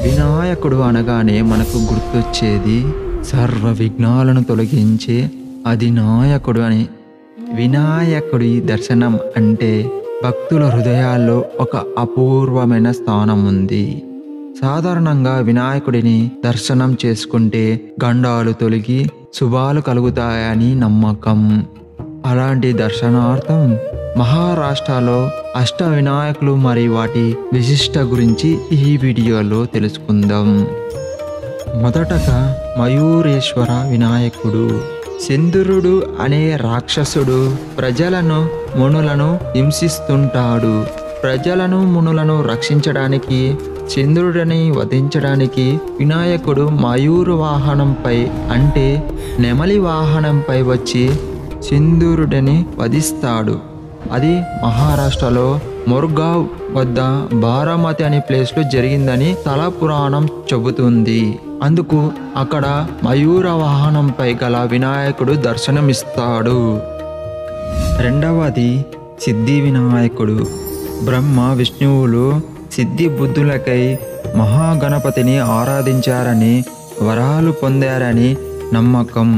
వినాయకుడు అనగానే మనకు గుర్తొచ్చేది సర్వ విఘ్నాలను తొలగించే అధినాయకుడు అని. వినాయకుడి దర్శనం అంటే భక్తుల హృదయాల్లో ఒక అపూర్వమైన స్థానం ఉంది. సాధారణంగా వినాయకుడిని దర్శనం చేసుకుంటే గండాలు తొలగి శుభాలు కలుగుతాయని నమ్మకం. అలాంటి దర్శనార్థం మహారాష్ట్రలో అష్ట వినాయకులు మరియు వాటి విశిష్ట గురించి ఈ వీడియోలో తెలుసుకుందాం. మొదటగా మయూరేశ్వర వినాయకుడు. చంద్రుడు అనే రాక్షసుడు ప్రజలను మునులను హింసిస్తుంటాడు. ప్రజలను మునులను రక్షించడానికి చంద్రుడిని వధించడానికి వినాయకుడు మయూరు వాహనంపై అంటే నెమలి వాహనంపై వచ్చి చంద్రుడిని వధిస్తాడు. అది మహారాష్ట్రలో మొర్గావ్ వద్ద బారామతి అనే ప్లేస్లో జరిగిందని స్థల పురాణం చెబుతుంది. అందుకు అక్కడ మయూర వాహనంపై గల వినాయకుడు దర్శనమిస్తాడు. రెండవది సిద్ధి వినాయకుడు. బ్రహ్మ విష్ణువులు సిద్ధి బుద్ధులకై మహాగణపతిని ఆరాధించారని వరాలు పొందారని నమ్మకం.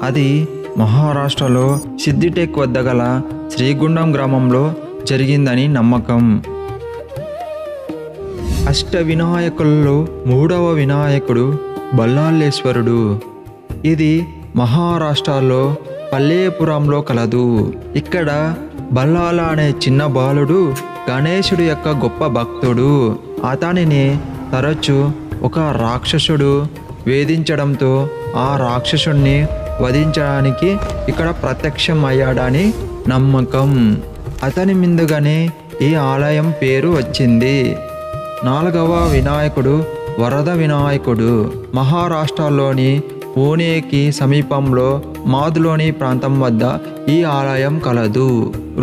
అది మహారాష్ట్రలో సిద్దిటేక్ వద్ద గల శ్రీగుండం గ్రామంలో జరిగిందని నమ్మకం. అష్ట వినాయకుల్లో మూడవ వినాయకుడు బల్లాలేశ్వరుడు. ఇది మహారాష్ట్రలో పల్లేపురంలో కలదు. ఇక్కడ బల్లాల అనే చిన్న బాలుడు గణేశుడు యొక్క గొప్ప భక్తుడు. అతనిని తరచు ఒక రాక్షసుడు వేధించడంతో ఆ రాక్షసుడిని వధించడానికి ఇక్కడ ప్రత్యక్షం అయ్యాడని నమ్మకం. అతని మీదుగానే ఈ ఆలయం పేరు వచ్చింది. నాలుగవ వినాయకుడు వరద వినాయకుడు. మహారాష్ట్రలోని పూణేకి సమీపంలో మాధులోని ప్రాంతం వద్ద ఈ ఆలయం కలదు.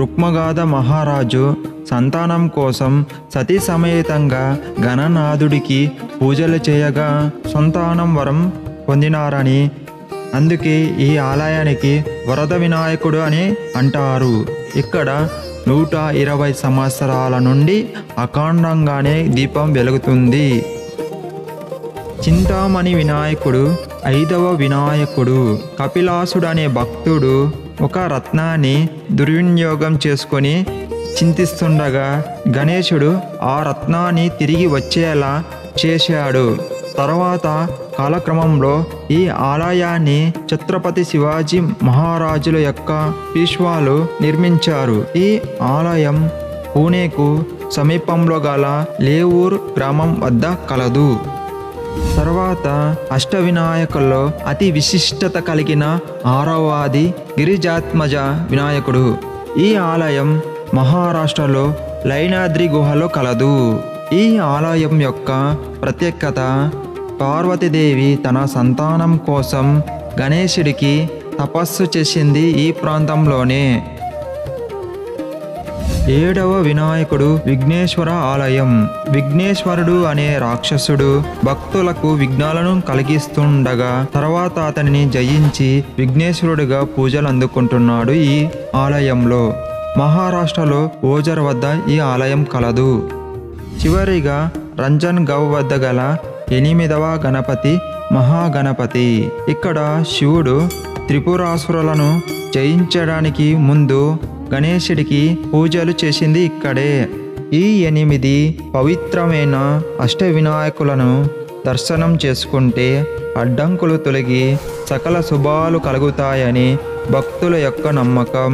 రుక్మగాధ మహారాజు సంతానం కోసం సతీ సమేతంగా గణనాథుడికి పూజలు చేయగా సంతానం వరం పొందినారని అందుకే ఈ ఆలయానికి వరద వినాయకుడు అని అంటారు. ఇక్కడ 120 సంవత్సరాల నుండి అఖండంగానే దీపం వెలుగుతుంది. చింతామణి వినాయకుడు ఐదవ వినాయకుడు. కపిలాసుడు అనే భక్తుడు ఒక రత్నాన్ని దుర్వినియోగం చేసుకొని చింతిస్తుండగా గణేశుడు ఆ రత్నాన్ని తిరిగి వచ్చేలా చేశాడు. తర్వాత కాలక్రమంలో ఈ ఆలయాన్ని ఛత్రపతి శివాజీ మహారాజుల యొక్క పీష్వాలు నిర్మించారు. ఈ ఆలయం పూణేకు సమీపంలో గల లేవూర్ గ్రామం వద్ద కలదు. తర్వాత అష్ట వినాయకుల్లో అతి విశిష్టత కలిగిన ఆరవది గిరిజాత్మజ వినాయకుడు. ఈ ఆలయం మహారాష్ట్రలో లైనాద్రి గుహలో కలదు. ఈ ఆలయం యొక్క ప్రత్యేకత పార్వతీదేవి తన సంతానం కోసం గణేశుడికి తపస్సు చేసింది ఈ ప్రాంతంలోనే. ఏడవ వినాయకుడు విఘ్నేశ్వర ఆలయం. విఘ్నేశ్వరుడు అనే రాక్షసుడు భక్తులకు విఘ్నాలను కలిగిస్తుండగా తర్వాత అతనిని జయించి విఘ్నేశ్వరుడిగా పూజలు అందుకుంటున్నాడు. ఈ ఆలయంలో మహారాష్ట్రలో ఓజర్ వద్ద ఈ ఆలయం కలదు. చివరిగా రంజన్ గవ్ వద్ద గల 8వ గణపతి మహాగణపతి. ఇక్కడ శివుడు త్రిపురాసురులను జయించడానికి ముందు గణేశుడికి పూజలు చేసింది ఇక్కడే. ఈ 8 పవిత్రమైన అష్ట వినాయకులను దర్శనం చేసుకుంటే అడ్డంకులు తొలగి సకల శుభాలు కలుగుతాయని భక్తుల యొక్క నమ్మకం.